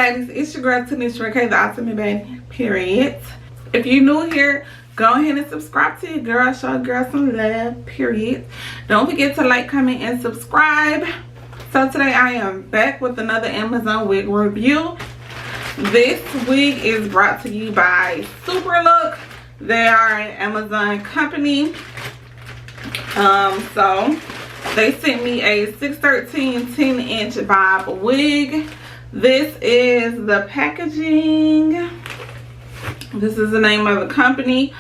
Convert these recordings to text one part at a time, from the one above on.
baddies? It's your girl Tanisha K, the ultimate baddie, period. If you're new here, go ahead and subscribe to your girl. Show your girl some love, period. Don't forget to like, comment, and subscribe. So today I am back with another Amazon wig review. This wig is brought to you by Super Look. They are an Amazon company. So they sent me a 613 10-inch bob wig. This is the packaging. This is the name of the company,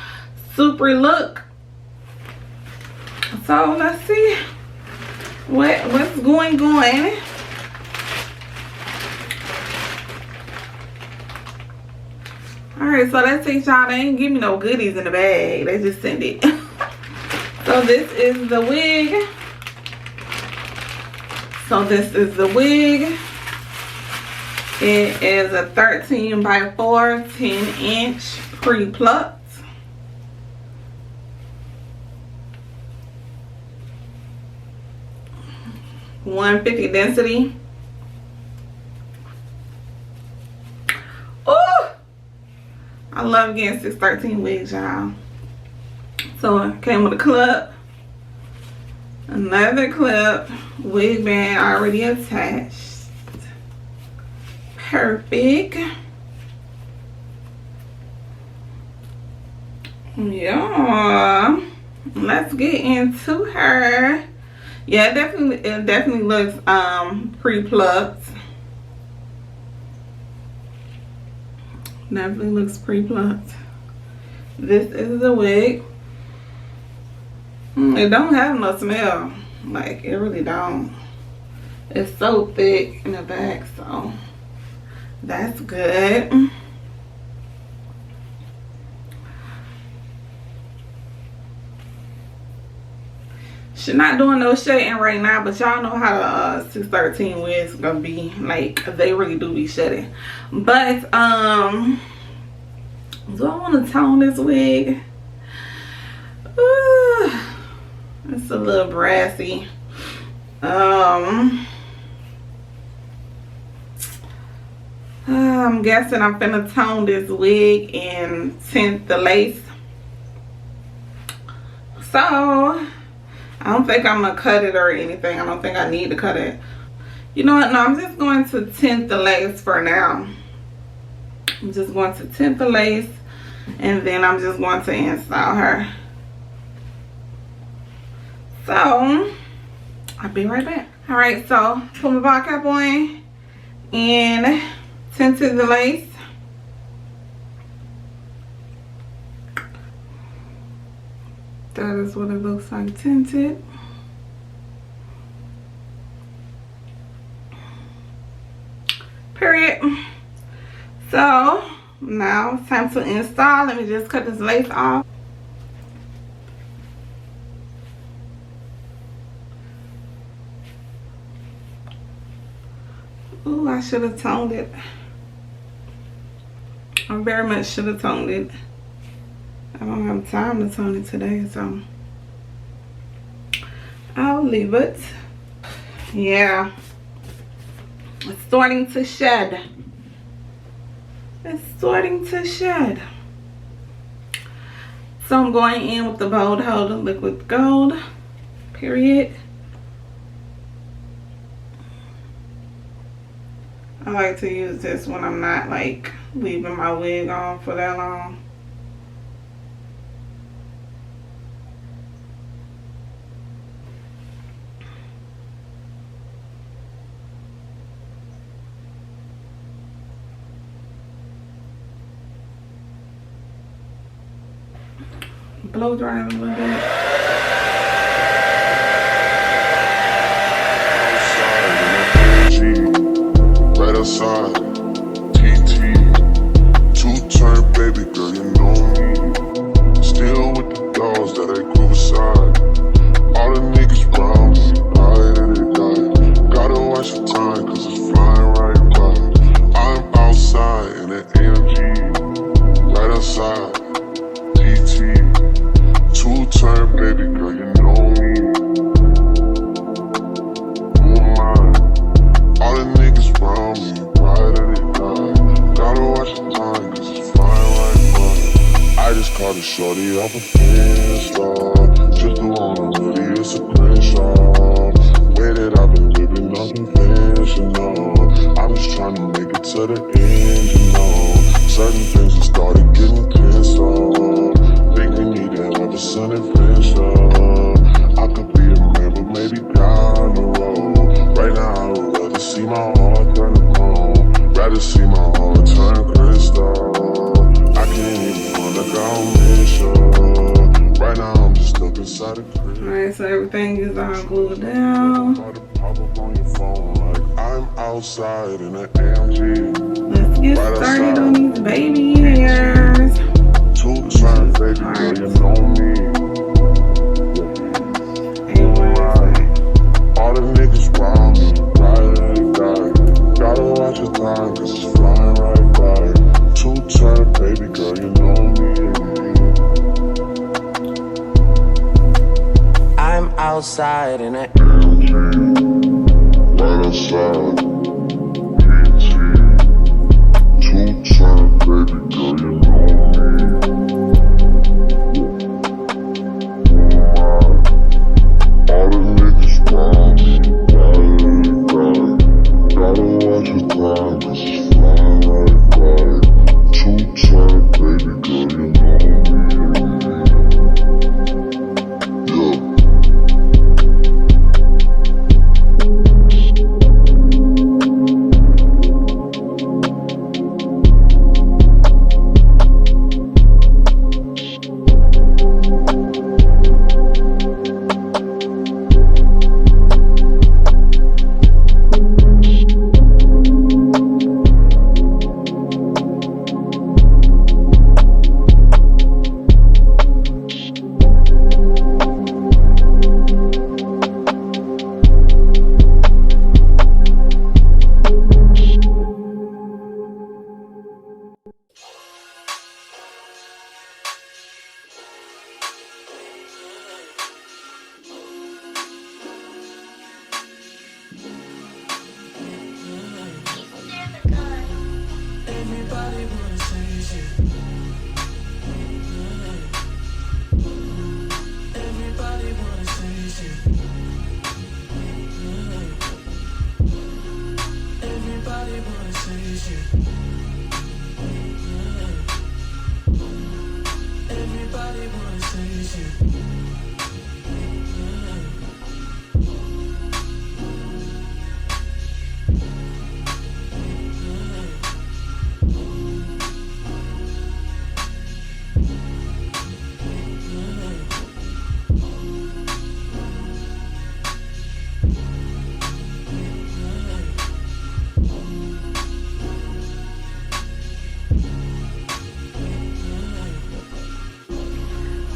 Super Look. So let's see what's going on. Alright, so let's see, y'all. They ain't give me no goodies in the bag. They just sent it. So this is the wig. It is a 13 by 4 10-inch pre-plucked. $150 density. Oh, I love getting 613 wigs, y'all. So it came with a clip, another clip, wig band already attached. Perfect. Yeah, let's get into her. Yeah, it definitely looks pre-plucked. Definitely looks pre-plucked. This is the wig. It don't have no smell. Like, it really don't. It's so thick in the back, so that's good. She's not doing no shading right now, but y'all know how the 613 wigs gonna be. Like, they really do be shedding. But do I want to tone this wig? It's a little brassy. I'm guessing I'm finna tone this wig and tint the lace. So I don't think I'm gonna cut it or anything. I don't think I need to cut it. You know what? No, I'm just going to tint the lace for now. I'm just going to tint the lace, and then I'm just going to install her. So I'll be right back. All right, so put my ball cap on and tinted the lace. That is what it looks like tinted. Period. So now it's time to install. Let me just cut this lace off. Ooh, I should have toned it. I very much should have toned it. I don't have time to tone it today, so I'll leave it. Yeah, it's starting to shed. It's starting to shed. So I'm going in with the Bold Holder Liquid Gold, period. I like to use this when I'm not like leaving my wig on for that long. Blow dry a little bit. Right outside, TT, two-turn baby girl, you know me. Still with the dogs that I grew beside. All the niggas round me, die and they die. Gotta watch the time, cause it's flying right by. I'm outside in an AMG, right outside, TT, two-turn baby. I just caught a shorty off a Insta. Just the one on hoodie, it's a crenshaw. Way that I've been living unconventional. I'm just trying to make it to the end, you know. Certain things have started getting pissed off. Think we need to have a sun adventure. I could be a man, but maybe down the road. Right now I would rather see my heart turn to chrome. Rather see my heart turn crystal. I can't even find like I'm mission. Right now I'm just stuck inside a crib. Alright, so everything is all glued down. Pop up on your phone like I'm outside in an AMG. Let's get started on these baby hairs. 2 turn, baby girl, you know me. All the niggas round me, right. Gotta watch your time, cause it's flying right by. 2 turn, baby girl, you know me. I'm outside in a right outside, PT. 2 turn, baby girl, you know me. All the niggas round me, right. Gotta watch your time, cause it's flying right by. 2 turn, baby girl, you know me. Yeah.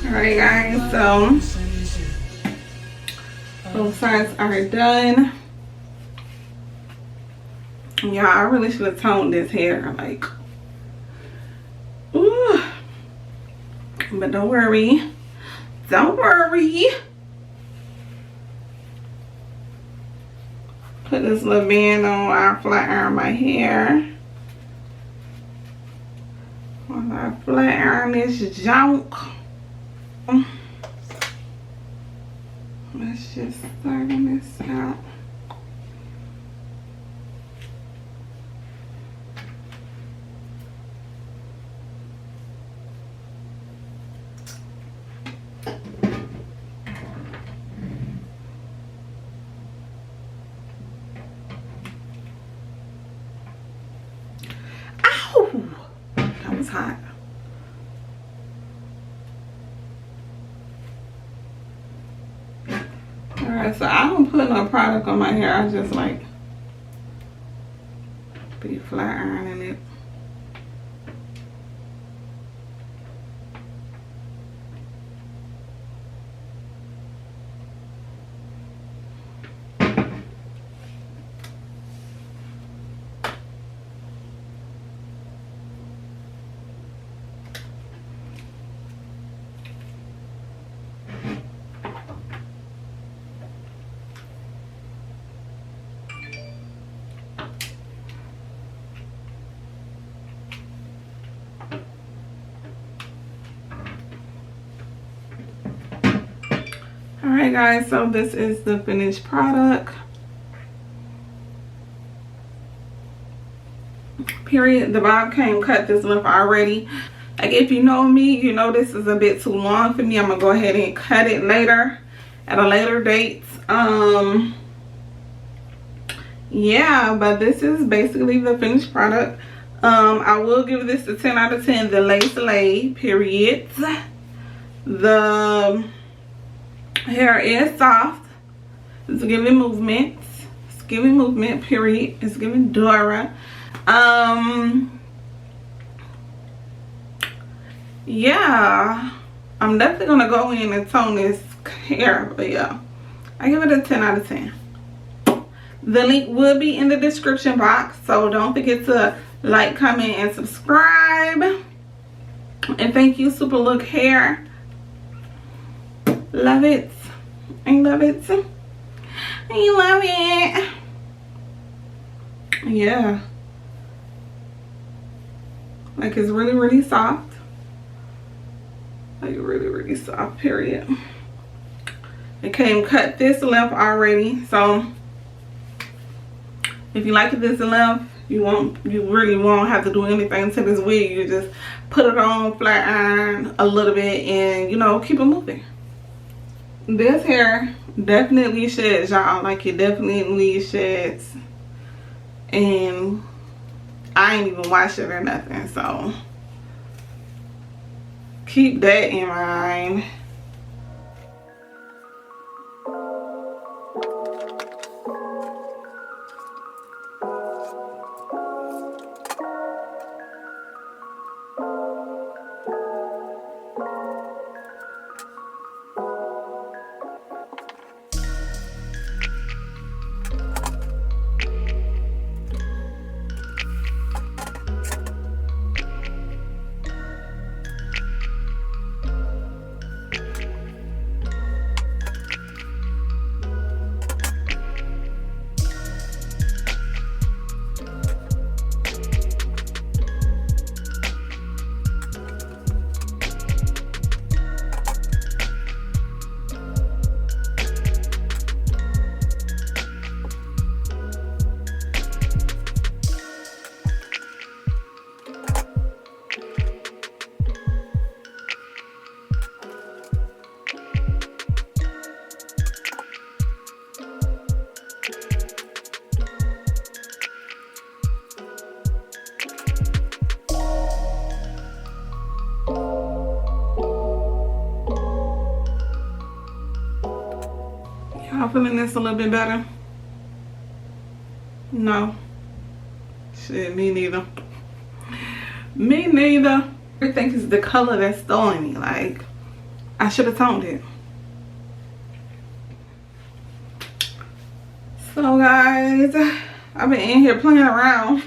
Alright guys, so both sides are done. Yeah, I really should have toned this hair, like, ooh. But don't worry. Don't worry. Put this little band on, I flat iron my hair. While I flat iron this junk. Let's just starting this out. Ow! That was hot. Alright, so I don't put no product on my hair. I just like be flat ironing it. Okay guys, so this is the finished product. Period. The bob came cut this length already. Like, if you know me, you know this is a bit too long for me. I'm gonna go ahead and cut it later at a later date. Yeah, but this is basically the finished product. I will give this a 10 out of 10. The lace lay, period. The hair is soft. It's giving movement. It's giving movement, period. It's giving Dora. Yeah, I'm definitely gonna go in and tone this hair, but yeah, I give it a 10 out of 10. The link will be in the description box, so don't forget to like, comment, and subscribe. And thank you, Super Look Hair. Love it. I love it. I love it. Yeah, like, it's really, really soft. Like, really soft, period. It came cut this length already, so if you like it this length, you really won't have to do anything to this wig. You just put it on flat iron a little bit and, you know, keep it moving. This hair definitely sheds, y'all. Like, it definitely sheds, and I ain't even wash it or nothing, so keep that in mind. Y'all feeling this a little bit better? No? Shit, me neither. Me neither. I think it's the color that's throwing me. Like, I should have toned it. So guys, I've been in here playing around.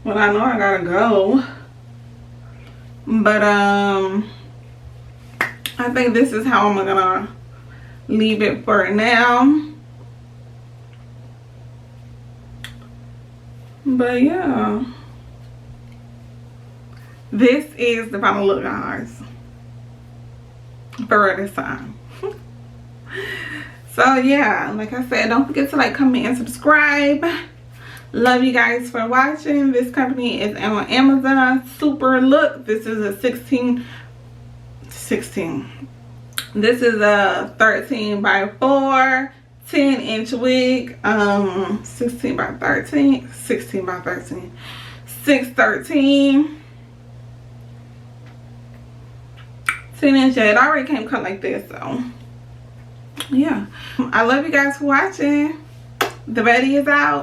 Well, I know I gotta go. But I think this is how I'm gonna leave it for now. But yeah, this is the final look, guys, for this time. So yeah, like I said, don't forget to like, comment, and subscribe. Love you guys for watching. This company is on Amazon. Super Look. This is a 16. This is a 13 by 4, 10-inch wig. 16 by 13, 16 by 13, 613. 10-inch. It already came cut like this, so yeah. I love you guys for watching. The baddie is out.